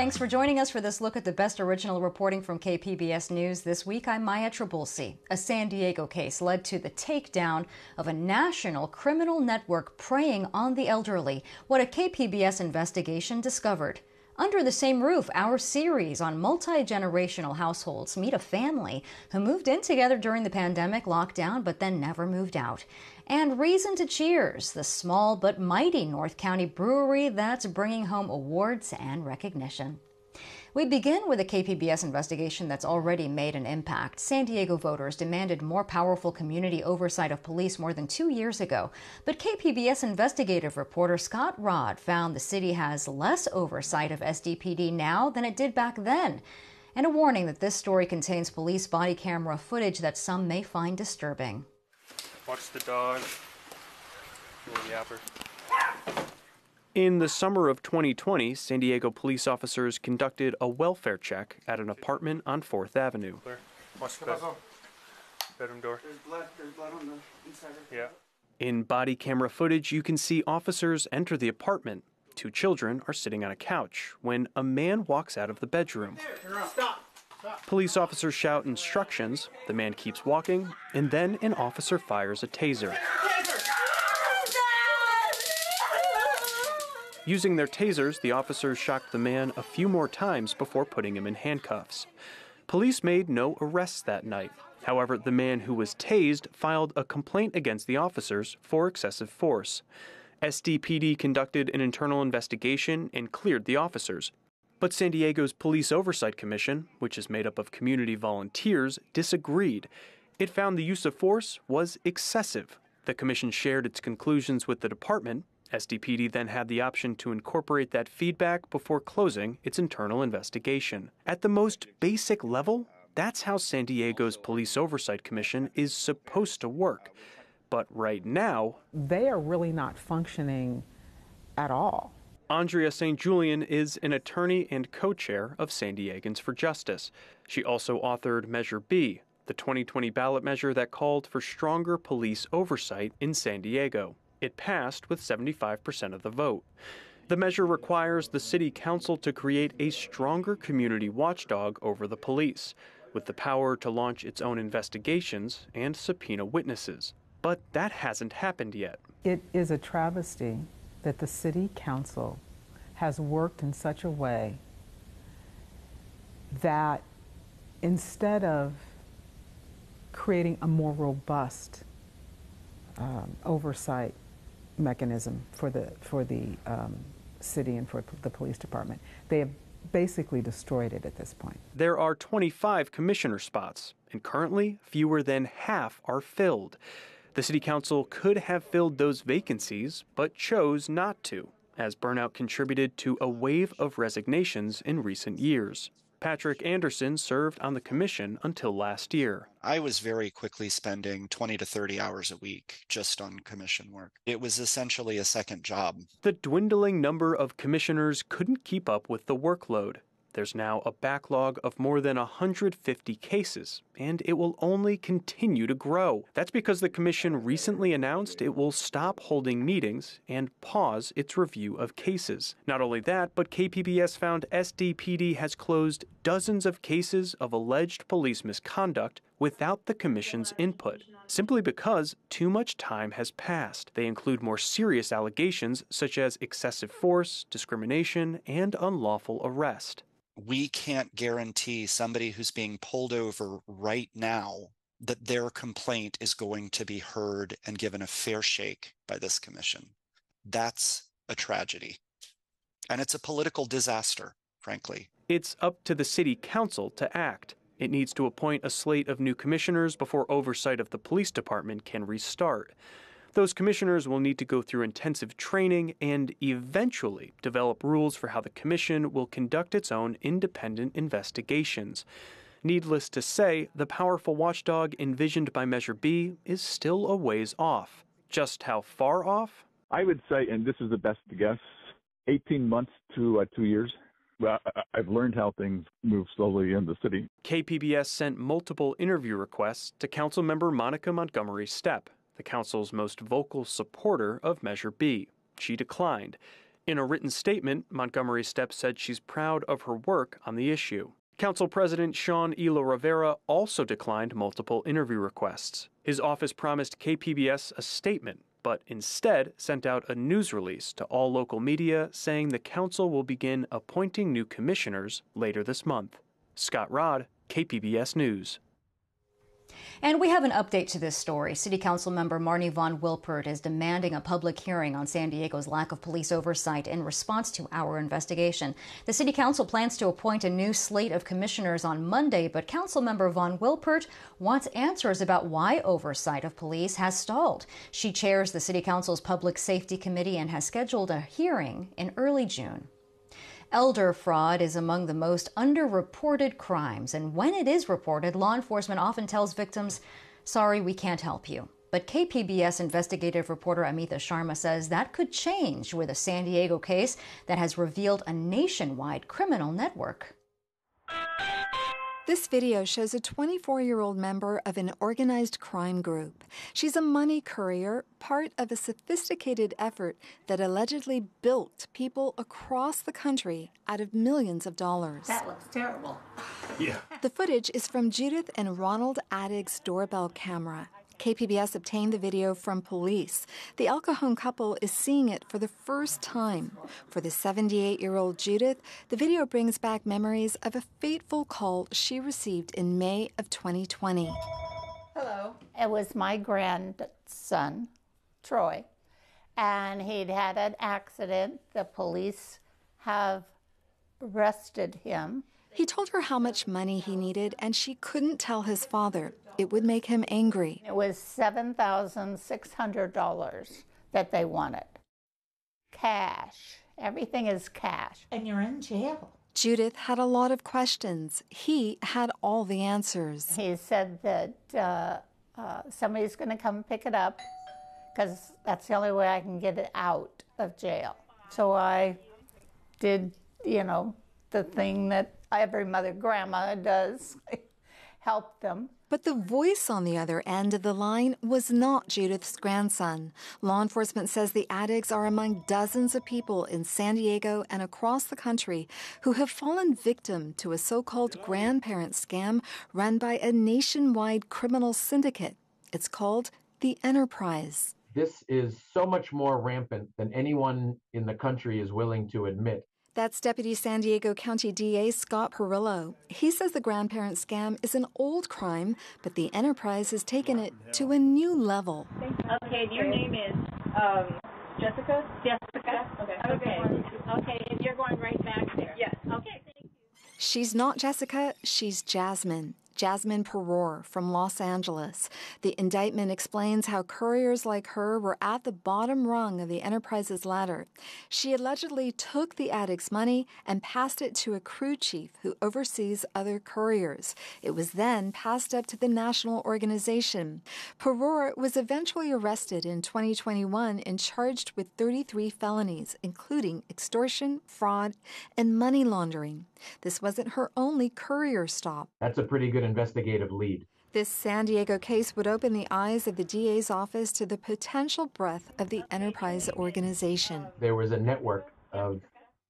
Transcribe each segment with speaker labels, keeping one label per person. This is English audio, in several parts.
Speaker 1: Thanks for joining us for this look at the best original reporting from KPBS News. This week, I'm Maya Trabulsi. A San Diego case led to the takedown of a national criminal network preying on the elderly. What a KPBS investigation discovered. Under the Same Roof, our series on multi-generational households meet a family who moved in together during the pandemic lockdown but then never moved out. And Reason to Cheers, the small but mighty North County brewery that's bringing home awards and recognition. We begin with a KPBS investigation that's already made an impact. San Diego voters demanded more powerful community oversight of police more than 2 years ago. But KPBS investigative reporter Scott Rodd found the city has less oversight of SDPD now than it did back then. And a warning that this story contains police body camera footage that some may find disturbing.
Speaker 2: Watch the dog. Little yapper.
Speaker 3: In the summer of 2020, San Diego police officers conducted a welfare check at an apartment on 4th Avenue.
Speaker 2: Watch the bedroom door.
Speaker 4: There's blood on the inside.
Speaker 2: Yeah.
Speaker 3: In body camera footage, you can see officers enter the apartment. 2 children are sitting on a couch when a man walks out of the bedroom.
Speaker 4: Stop.
Speaker 3: Police officers shout instructions. The man keeps walking, and then an officer fires a taser. Using their tasers, the officers shocked the man a few more times before putting him in handcuffs. Police made no arrests that night. However, the man who was tased filed a complaint against the officers for excessive force. SDPD conducted an internal investigation and cleared the officers. But San Diego's Police Oversight Commission, which is made up of community volunteers, disagreed. It found the use of force was excessive. The commission shared its conclusions with the department. SDPD then had the option to incorporate that feedback before closing its internal investigation. At the most basic level, that's how San Diego's Police Oversight Commission is supposed to work. But right now,
Speaker 5: they are really not functioning at all.
Speaker 3: Andrea St. Julian is an attorney and co-chair of San Diegans for Justice. She also authored Measure B, the 2020 ballot measure that called for stronger police oversight in San Diego. It passed with 75% of the vote. The measure requires the city council to create a stronger community watchdog over the police, with the power to launch its own investigations and subpoena witnesses. But that hasn't happened yet.
Speaker 5: It is a travesty that the city council has worked in such a way that instead of creating a more robust oversight mechanism for the city and for the police department, they have basically destroyed it at this point.
Speaker 3: There are 25 commissioner spots, and currently fewer than half are filled. The city council could have filled those vacancies, but chose not to, as burnout contributed to a wave of resignations in recent years. Patrick Anderson served on the commission until last year.
Speaker 6: I was very quickly spending 20 to 30 hours a week just on commission work. It was essentially a second job.
Speaker 3: The dwindling number of commissioners couldn't keep up with the workload. There's now a backlog of more than 150 cases, and it will only continue to grow. That's because the commission recently announced it will stop holding meetings and pause its review of cases. Not only that, but KPBS found SDPD has closed dozens of cases of alleged police misconduct without the commission's input, simply because too much time has passed. They include more serious allegations such as excessive force, discrimination, and unlawful arrest.
Speaker 6: We can't guarantee somebody who's being pulled over right now that their complaint is going to be heard and given a fair shake by this commission. That's a tragedy. And it's a political disaster, frankly.
Speaker 3: It's up to the city council to act. It needs to appoint a slate of new commissioners before oversight of the police department can restart. Those commissioners will need to go through intensive training and eventually develop rules for how the commission will conduct its own independent investigations. Needless to say, the powerful watchdog envisioned by Measure B is still a ways off. Just how far off?
Speaker 7: I would say, and this is the best guess, 18 months to 2 years. Well, I've learned how things move slowly in the city.
Speaker 3: KPBS sent multiple interview requests to Councilmember Monica Montgomery Stepp, the council's most vocal supporter of Measure B. She declined. In a written statement, Montgomery Steps said she's proud of her work on the issue. Council President Sean Elo Rivera also declined multiple interview requests. His office promised KPBS a statement, but instead sent out a news release to all local media saying the council will begin appointing new commissioners later this month. Scott Rodd, KPBS News.
Speaker 1: And we have an update to this story. City Council member Marnie Von Wilpert is demanding a public hearing on San Diego's lack of police oversight in response to our investigation. The City Council plans to appoint a new slate of commissioners on Monday, but Council member Von Wilpert wants answers about why oversight of police has stalled. She chairs the City Council's Public Safety Committee and has scheduled a hearing in early June. Elder fraud is among the most underreported crimes, and when it is reported, law enforcement often tells victims, "Sorry, we can't help you." But KPBS investigative reporter Amita Sharma says that could change with a San Diego case that has revealed a nationwide criminal network.
Speaker 8: This video shows a 24-year-old member of an organized crime group. She's a money courier, part of a sophisticated effort that allegedly bilked people across the country out of millions of dollars.
Speaker 9: That looks terrible.
Speaker 2: Yeah.
Speaker 8: The footage is from Judith and Ronald Addig's doorbell camera. KPBS obtained the video from police. The El Cajon couple is seeing it for the first time. For the 78-year-old Judith, the video brings back memories of a fateful call she received in May of 2020.
Speaker 9: Hello. It was my grandson, Troy, and he'd had an accident. The police have arrested him.
Speaker 8: He told her how much money he needed, and she couldn't tell his father. It would make him angry.
Speaker 9: It was $7,600 that they wanted. Cash. Everything is cash. And you're in jail.
Speaker 8: Judith had a lot of questions. He had all the answers.
Speaker 9: He said that somebody's going to come pick it up because that's the only way I can get it out of jail. So I did, the thing that every mother grandma does, help them.
Speaker 8: But the voice on the other end of the line was not Judith's grandson. Law enforcement says the Addigs are among dozens of people in San Diego and across the country who have fallen victim to a so-called grandparent scam run by a nationwide criminal syndicate. It's called the Enterprise.
Speaker 10: This is so much more rampant than anyone in the country is willing to admit.
Speaker 8: That's Deputy San Diego County DA Scott Perillo. He says the grandparent scam is an old crime, but the Enterprise has taken it to a new level.
Speaker 11: Okay, your name is Jessica? Jessica. Okay, and you're going right back there? Yes. Okay, thank you.
Speaker 8: She's not Jessica, she's Jasmine. Jasmine Peror from Los Angeles. The indictment explains how couriers like her were at the bottom rung of the Enterprise's ladder. She allegedly took the Addicts' money and passed it to a crew chief who oversees other couriers. It was then passed up to the national organization. Peror was eventually arrested in 2021 and charged with 33 felonies, including extortion, fraud, and money laundering. This wasn't her only courier stop.
Speaker 10: That's a pretty good investigative lead.
Speaker 8: This San Diego case would open the eyes of the DA's office to the potential breadth of the Enterprise organization.
Speaker 10: There was a network of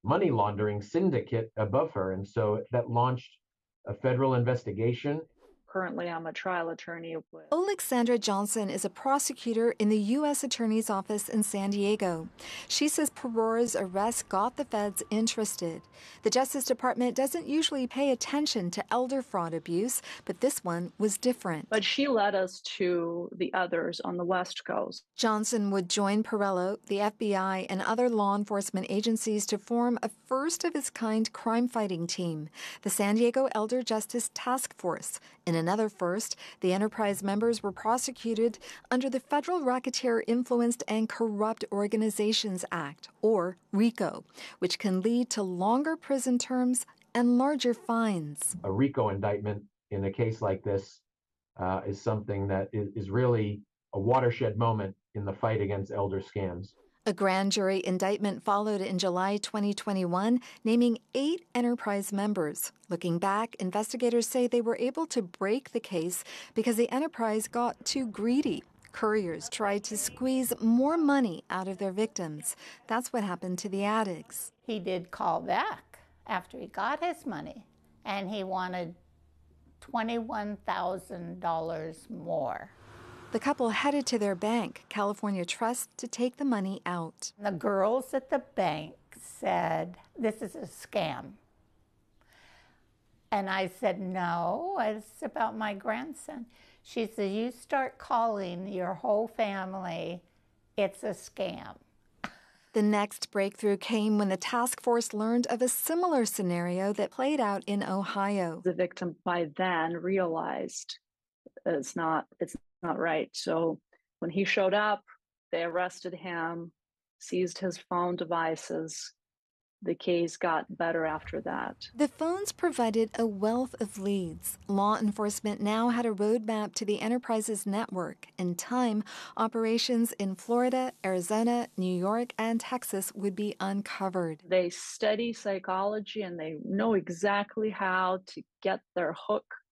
Speaker 10: money laundering syndicate above her, and so that launched a federal investigation.
Speaker 11: Currently, I'm a trial attorney.
Speaker 8: Alexandra Johnson is a prosecutor in the U.S. Attorney's Office in San Diego. She says Peror's arrest got the feds interested. The Justice Department doesn't usually pay attention to elder fraud abuse, but this one was different.
Speaker 11: But she led us to the others on the West Coast.
Speaker 8: Johnson would join Perillo, the FBI, and other law enforcement agencies to form a first-of-its-kind crime-fighting team, the San Diego Elder Justice Task Force. In another first, the Enterprise members were prosecuted under the Federal Racketeer Influenced and Corrupt Organizations Act, or RICO, which can lead to longer prison terms and larger fines.
Speaker 10: A RICO indictment in a case like this is something that is really a watershed moment in the fight against elder scams.
Speaker 8: A grand jury indictment followed in July 2021, naming 8 Enterprise members. Looking back, investigators say they were able to break the case because the Enterprise got too greedy. Couriers tried to squeeze more money out of their victims. That's what happened to the addicts.
Speaker 9: He did call back after he got his money, and he wanted $21,000 more.
Speaker 8: The couple headed to their bank, California Trust, to take the money out.
Speaker 9: The girls at the bank said, "This is a scam." And I said, "No, it's about my grandson." She said, "You start calling your whole family, it's a scam."
Speaker 8: The next breakthrough came when the task force learned of a similar scenario that played out in Ohio.
Speaker 12: The victim by then realized it's not right. So when he showed up, they arrested him, seized his phone devices. The case got better after that.
Speaker 8: The phones provided a wealth of leads. Law enforcement now had a roadmap to the enterprise's network. In time, operations in Florida, Arizona, New York, and Texas would be uncovered.
Speaker 12: They study psychology and they know exactly how to get their hook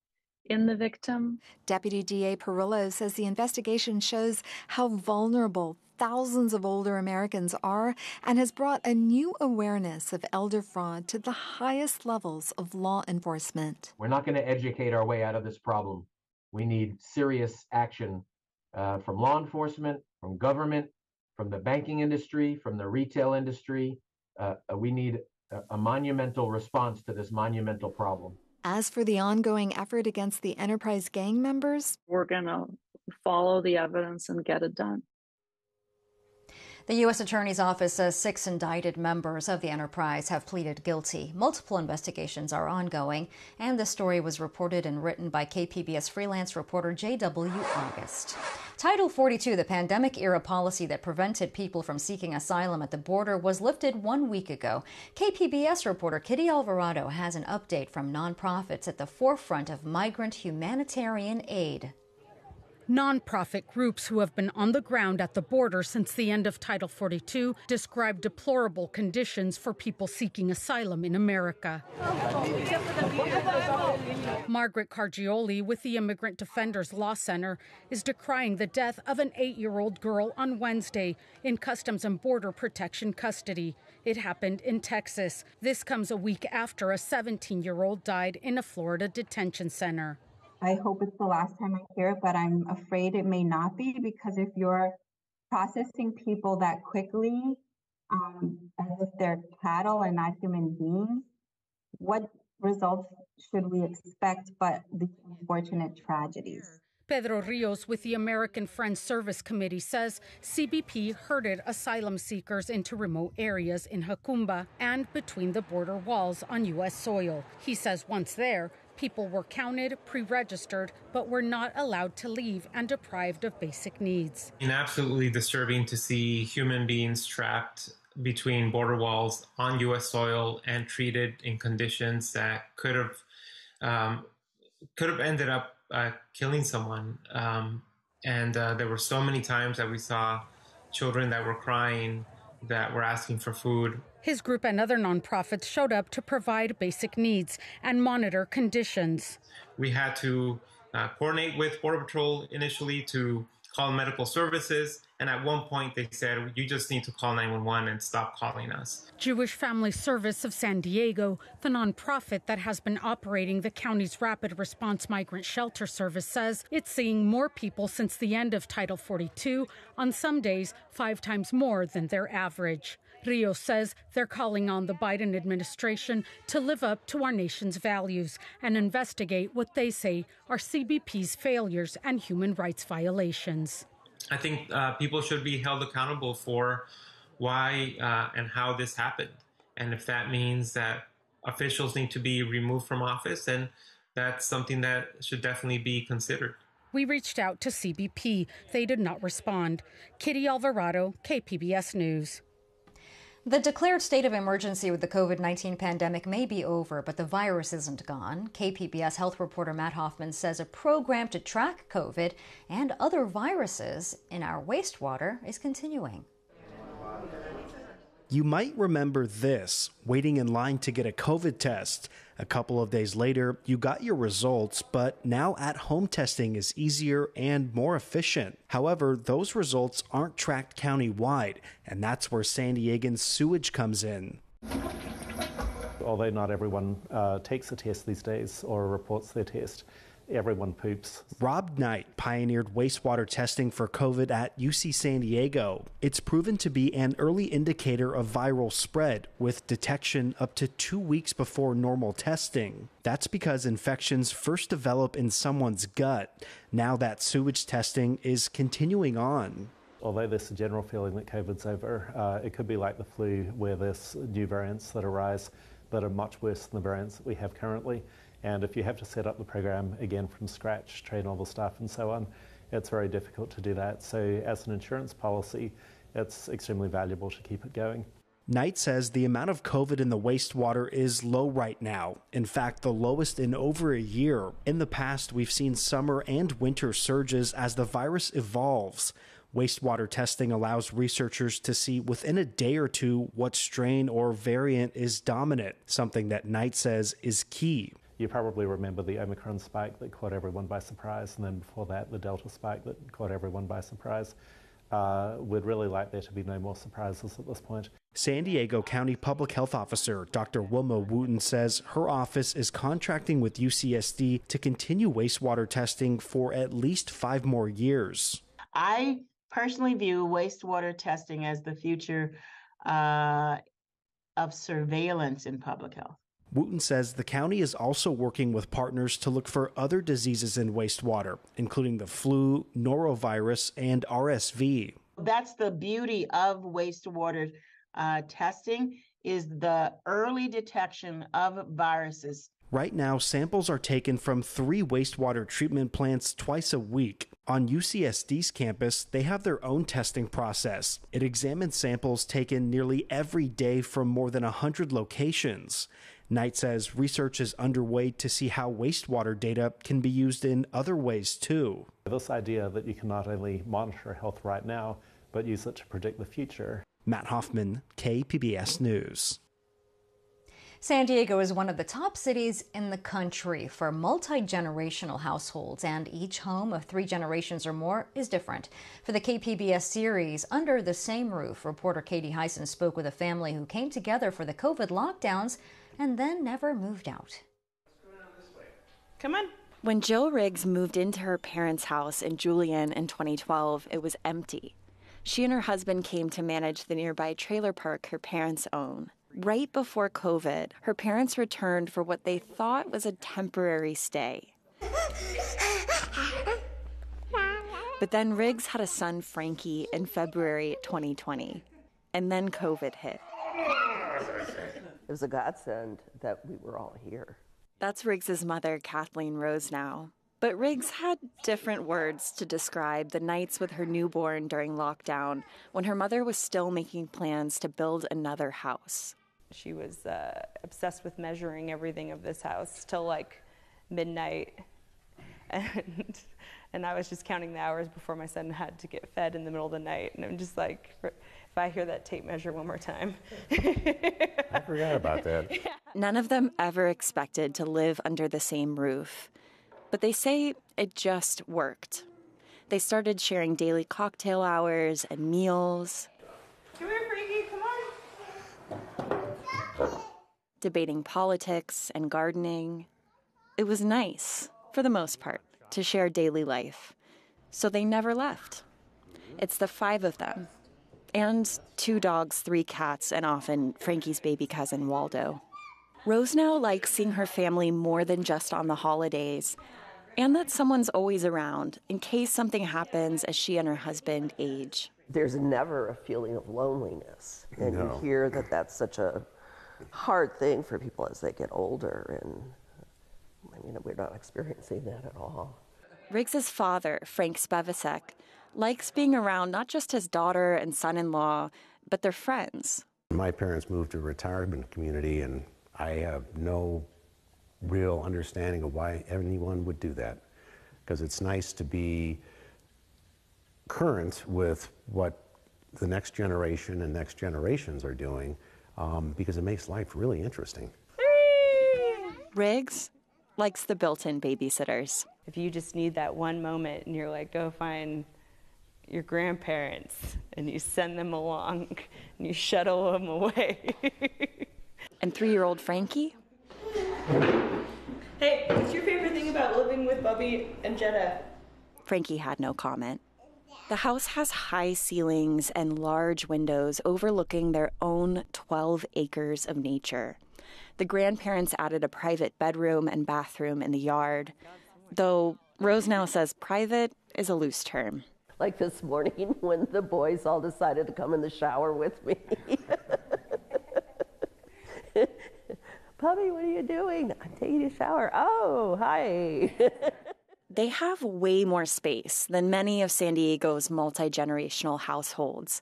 Speaker 12: in the victim.
Speaker 8: Deputy DA Perillo says the investigation shows how vulnerable thousands of older Americans are and has brought a new awareness of elder fraud to the highest levels of law enforcement.
Speaker 10: We're not going to educate our way out of this problem. We need serious action from law enforcement, from government, from the banking industry, from the retail industry. We need a monumental response to this monumental problem.
Speaker 8: As for the ongoing effort against the Enterprise gang members,
Speaker 12: we're going to follow the evidence and get it done.
Speaker 1: The U.S. Attorney's Office says 6 indicted members of the Enterprise have pleaded guilty. Multiple investigations are ongoing, and the story was reported and written by KPBS freelance reporter J.W. August. Title 42, the pandemic-era policy that prevented people from seeking asylum at the border, was lifted 1 week ago. KPBS reporter Kitty Alvarado has an update from nonprofits at the forefront of migrant humanitarian aid.
Speaker 13: Nonprofit groups who have been on the ground at the border since the end of Title 42 describe deplorable conditions for people seeking asylum in America. Margaret Cargioli with the Immigrant Defenders Law Center is decrying the death of an 8-year-old girl on Wednesday in Customs and Border Protection custody. It happened in Texas. This comes a week after a 17-year-old died in a Florida detention center.
Speaker 14: I hope it's the last time I hear it, but I'm afraid it may not be, because if you're processing people that quickly, as if they're cattle and not human beings, what results should we expect but these unfortunate tragedies?
Speaker 13: Pedro Rios with the American Friends Service Committee says CBP herded asylum seekers into remote areas in Jacumba and between the border walls on U.S. soil. He says once there, people were counted, pre-registered, but were not allowed to leave and deprived of basic needs.
Speaker 15: It's absolutely disturbing to see human beings trapped between border walls on U.S. soil and treated in conditions that could have ended up killing someone. And there were so many times that we saw children that were crying, that were asking for food.
Speaker 13: His group and other nonprofits showed up to provide basic needs and monitor conditions.
Speaker 15: We had to coordinate with Border Patrol initially to call medical services. And at one point they said, you just need to call 911 and stop calling us.
Speaker 13: Jewish Family Service of San Diego, the nonprofit that has been operating the county's rapid response migrant shelter service, says it's seeing more people since the end of Title 42, on some days 5 times more than their average. Rios says they're calling on the Biden administration to live up to our nation's values and investigate what they say are CBP's failures and human rights violations.
Speaker 15: I think people should be held accountable for why and how this happened. And if that means that officials need to be removed from office, then that's something that should definitely be considered.
Speaker 13: We reached out to CBP. They did not respond. Kitty Alvarado, KPBS News.
Speaker 1: The declared state of emergency with the COVID-19 pandemic may be over, but the virus isn't gone. KPBS health reporter Matt Hoffman says a program to track COVID and other viruses in our wastewater is continuing.
Speaker 16: You might remember this, waiting in line to get a COVID test. A couple of days later, you got your results, but now at-home testing is easier and more efficient. However, those results aren't tracked county-wide, and that's where San Diegan's sewage comes in.
Speaker 17: Although not everyone takes a test these days or reports their test, everyone poops.
Speaker 16: Rob Knight pioneered wastewater testing for COVID at UC San Diego. It's proven to be an early indicator of viral spread, with detection up to 2 weeks before normal testing. That's because infections first develop in someone's gut. Now that sewage testing is continuing on.
Speaker 17: Although there's a general feeling that COVID's over, it could be like the flu, where there's new variants that arise that are much worse than the variants that we have currently. And if you have to set up the program again from scratch, train all the staff and so on, it's very difficult to do that. So as an insurance policy, it's extremely valuable to keep it going.
Speaker 16: Knight says the amount of COVID in the wastewater is low right now. In fact, the lowest in over a year. In the past, we've seen summer and winter surges as the virus evolves. Wastewater testing allows researchers to see within a day or two what strain or variant is dominant, something that Knight says is key.
Speaker 17: You probably remember the Omicron spike that caught everyone by surprise, and then before that, the Delta spike that caught everyone by surprise. We'd really like there to be no more surprises at this point.
Speaker 16: San Diego County Public Health Officer Dr. Wilma Wooten says her office is contracting with UCSD to continue wastewater testing for at least 5 more years.
Speaker 18: I personally view wastewater testing as the future of surveillance in public health.
Speaker 16: Wooten says the county is also working with partners to look for other diseases in wastewater, including the flu, norovirus, and RSV.
Speaker 18: That's the beauty of wastewater testing, is the early detection of viruses.
Speaker 16: Right now, samples are taken from 3 wastewater treatment plants twice a week. On UCSD's campus, they have their own testing process. It examines samples taken nearly every day from more than 100 locations. Knight says research is underway to see how wastewater data can be used in other ways too.
Speaker 17: This idea that you can not only monitor health right now, but use it to predict the future.
Speaker 16: Matt Hoffman, KPBS News.
Speaker 1: San Diego is one of the top cities in the country for multi-generational households, and each home of 3 generations or more is different. For the KPBS series, Under the Same Roof, reporter Katie Hyson spoke with a family who came together for the COVID lockdowns and then never moved out.
Speaker 19: Come on.
Speaker 20: When Jill Riggs moved into her parents' house in Julian in 2012, it was empty. She and her husband came to manage the nearby trailer park her parents own. Right before COVID, her parents returned for what they thought was a temporary stay. But then Riggs had a son, Frankie, in February 2020. And then COVID hit.
Speaker 21: It was a godsend that we were all here.
Speaker 20: That's Riggs's mother, Kathleen Rose, now. But Riggs had different words to describe the nights with her newborn during lockdown, when her mother was still making plans to build another house.
Speaker 19: She was obsessed with measuring everything of this house till like midnight. And I was just counting the hours before my son had to get fed in the middle of the night. And I'm just like, if I hear that tape measure one more time.
Speaker 22: I forgot about that.
Speaker 20: None of them ever expected to live under the same roof. But they say it just worked. They started sharing daily cocktail hours and meals.
Speaker 19: Come here, Frankie, come on.
Speaker 20: Debating politics and gardening. It was nice, for the most part, to share daily life. So they never left. It's the 5 of them. And 2 dogs, 3 cats, and often Frankie's baby cousin, Waldo. Rose now likes seeing her family more than just on the holidays, and that someone's always around in case something happens as she and her husband age.
Speaker 21: There's never a feeling of loneliness, and you hear that that's such a hard thing for people as they get older, and I mean, we're not experiencing that at all.
Speaker 20: Riggs's father, Frank Spevacek, likes being around not just his daughter and son-in-law, but their friends.
Speaker 22: My parents moved to a retirement community, and I have no real understanding of why anyone would do that, because it's nice to be current with what the next generation and next generations are doing, because it makes life really interesting.
Speaker 20: Riggs likes the built-in babysitters.
Speaker 19: If you just need that one moment and you're like, go find your grandparents and you send them along and you shuttle them away.
Speaker 20: And 3-year-old Frankie?
Speaker 4: Hey, what's your favorite thing about living with Bubby and Jetta?
Speaker 20: Frankie had no comment. The house has high ceilings and large windows overlooking their own 12 acres of nature. The grandparents added a private bedroom and bathroom in the yard, though Rose now says private is a loose term.
Speaker 21: Like this morning when the boys all decided to come in the shower with me. Puppy, what are you doing? I'm taking a shower. Oh, hi.
Speaker 20: They have way more space than many of San Diego's multi-generational households.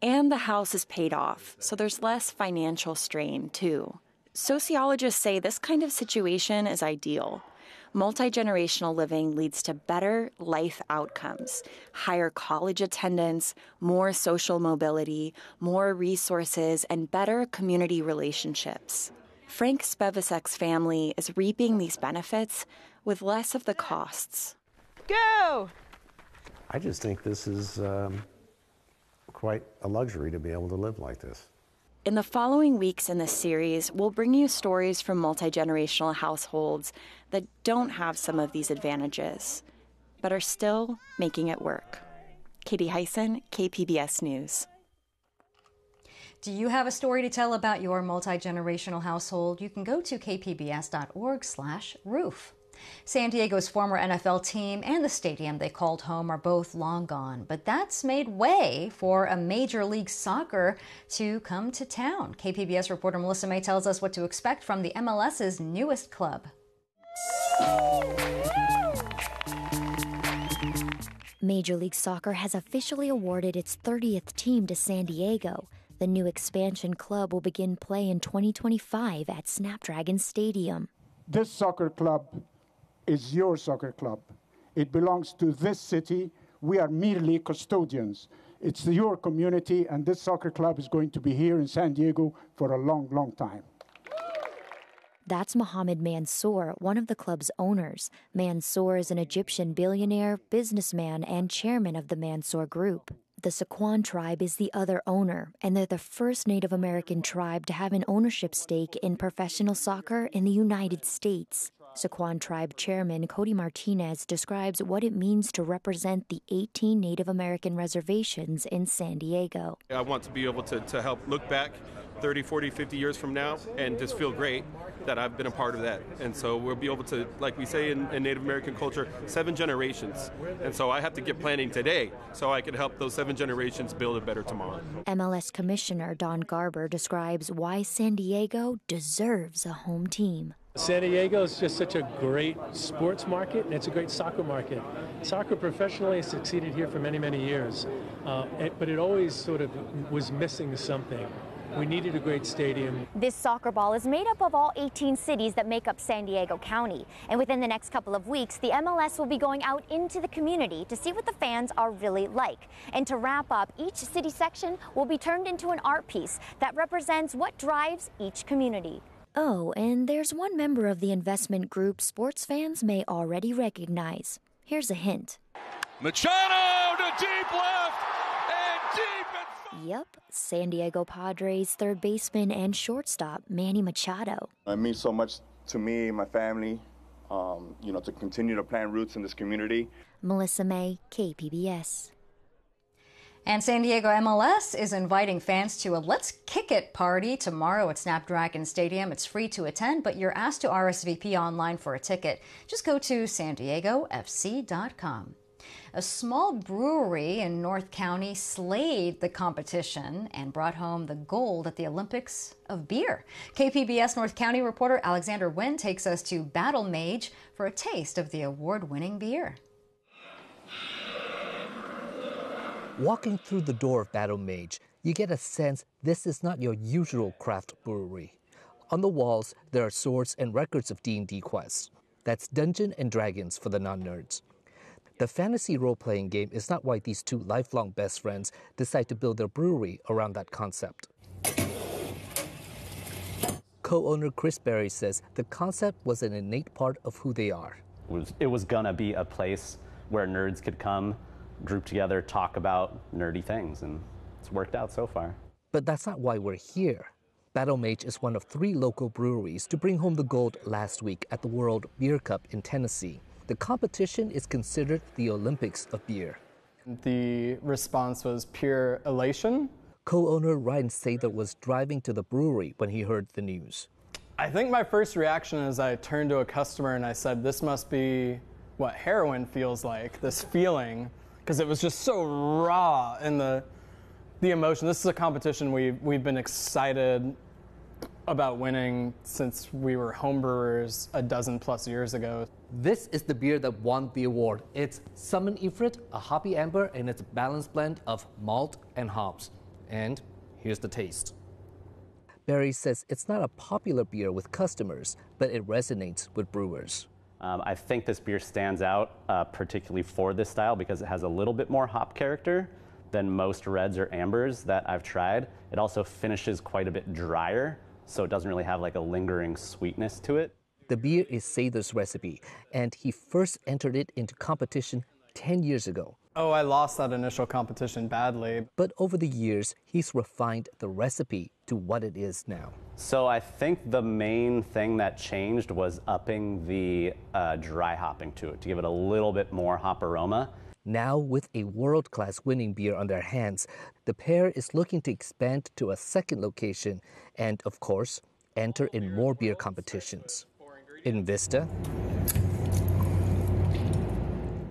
Speaker 20: And the house is paid off, so there's less financial strain, too. Sociologists say this kind of situation is ideal. Multi-generational living leads to better life outcomes, higher college attendance, more social mobility, more resources, and better community relationships. Frank Spivacek's family is reaping these benefits with less of the costs.
Speaker 19: Go!
Speaker 22: I just think this is quite a luxury to be able to live like this.
Speaker 20: In the following weeks in this series, we'll bring you stories from multi-generational households that don't have some of these advantages, but are still making it work. Katie Hyson, KPBS News.
Speaker 1: Do you have a story to tell about your multi-generational household? You can go to kpbs.org/roof. San Diego's former NFL team and the stadium they called home are both long gone, but that's made way for a Major League Soccer to come to town. KPBS reporter Melissa May tells us what to expect from the MLS's newest club.
Speaker 5: Major League Soccer has officially awarded its 30th team to San Diego. The new expansion club will begin play in 2025 at Snapdragon Stadium.
Speaker 23: This soccer club is your soccer club. It belongs to this city. We are merely custodians. It's your community, and this soccer club is going to be here in San Diego for a long, long time.
Speaker 5: That's Mohammed Mansour, one of the club's owners. Mansour is an Egyptian billionaire, businessman, and chairman of the Mansour Group. The Sequan tribe is the other owner, and they're the first Native American tribe to have an ownership stake in professional soccer in the United States. Sequan tribe chairman Cody Martinez describes what it means to represent the 18 Native American reservations in San Diego.
Speaker 24: I want to be able to help look back 30, 40, 50 years from now and just feel great that I've been a part of that. And so we'll be able to, like we say in Native American culture, 7 generations. And so I have to get planning today so I can help those 7 generations build a better tomorrow.
Speaker 5: MLS Commissioner Don Garber describes why San Diego deserves a home team.
Speaker 25: San Diego is just such a great sports market, and it's a great soccer market. Soccer professionally has succeeded here for many, many years, but it always sort of was missing something. We needed a great stadium.
Speaker 26: This soccer ball is made up of all 18 cities that make up San Diego County. And within the next couple of weeks, the MLS will be going out into the community to see what the fans are really like. And to wrap up, each city section will be turned into an art piece that represents what drives each community.
Speaker 5: Oh, and there's one member of the investment group sports fans may already recognize. Here's a hint.
Speaker 27: Machado to deep left and deep in...
Speaker 5: Yep, San Diego Padres third baseman and shortstop Manny Machado.
Speaker 28: It means so much to me, my family, to continue to plant roots in this community.
Speaker 5: Melissa May, KPBS.
Speaker 1: And San Diego MLS is inviting fans to a Let's Kick It party tomorrow at Snapdragon Stadium. It's free to attend, but you're asked to RSVP online for a ticket. Just go to sandiegofc.com. A small brewery in North County slayed the competition and brought home the gold at the Olympics of beer. KPBS North County reporter Alexander Nguyen takes us to Battle Mage for a taste of the award-winning beer.
Speaker 29: Walking through the door of Battle Mage, you get a sense this is not your usual craft brewery. On the walls, there are swords and records of D&D quests. That's Dungeons and Dragons for the non-nerds. The fantasy role-playing game is not why these two lifelong best friends decide to build their brewery around that concept. Co-owner Chris Berry says the concept was an innate part of who they are.
Speaker 2: It was gonna be a place where nerds could come, group together, talk about nerdy things, and it's worked out so far.
Speaker 29: But that's not why we're here. Battle Mage is one of 3 local breweries to bring home the gold last week at the World Beer Cup in Tennessee. The competition is considered the Olympics of beer.
Speaker 3: The response was pure elation.
Speaker 29: Co-owner Ryan Sather was driving to the brewery when he heard the news.
Speaker 3: I think my first reaction is I turned to a customer and I said, this must be what heroin feels like, this feeling, because it was just so raw in the emotion. This is a competition we've been excited about winning since we were homebrewers a dozen plus years ago.
Speaker 29: This is the beer that won the award. It's Summon Ifrit, a hoppy amber, and it's a balanced blend of malt and hops. And here's the taste. Barry says it's not a popular beer with customers, but it resonates with brewers.
Speaker 2: I think this beer stands out particularly for this style because it has a little bit more hop character than most reds or ambers that I've tried. It also finishes quite a bit drier, so it doesn't really have like a lingering sweetness to it.
Speaker 29: The beer is Sather's recipe, and he first entered it into competition 10 years ago.
Speaker 3: Oh, I lost that initial competition badly.
Speaker 29: But over the years, he's refined the recipe to what it is now.
Speaker 2: So I think the main thing that changed was upping the dry hopping to it to give it a little bit more hop aroma.
Speaker 29: Now, with a world-class winning beer on their hands, the pair is looking to expand to a second location and, of course, enter in more beer competitions. In Vista,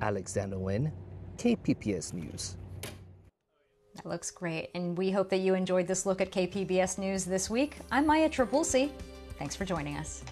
Speaker 29: Alexander Nguyen, KPBS News.
Speaker 1: That looks great, and we hope that you enjoyed this look at KPBS News this week. I'm Maya Trabulsi. Thanks for joining us.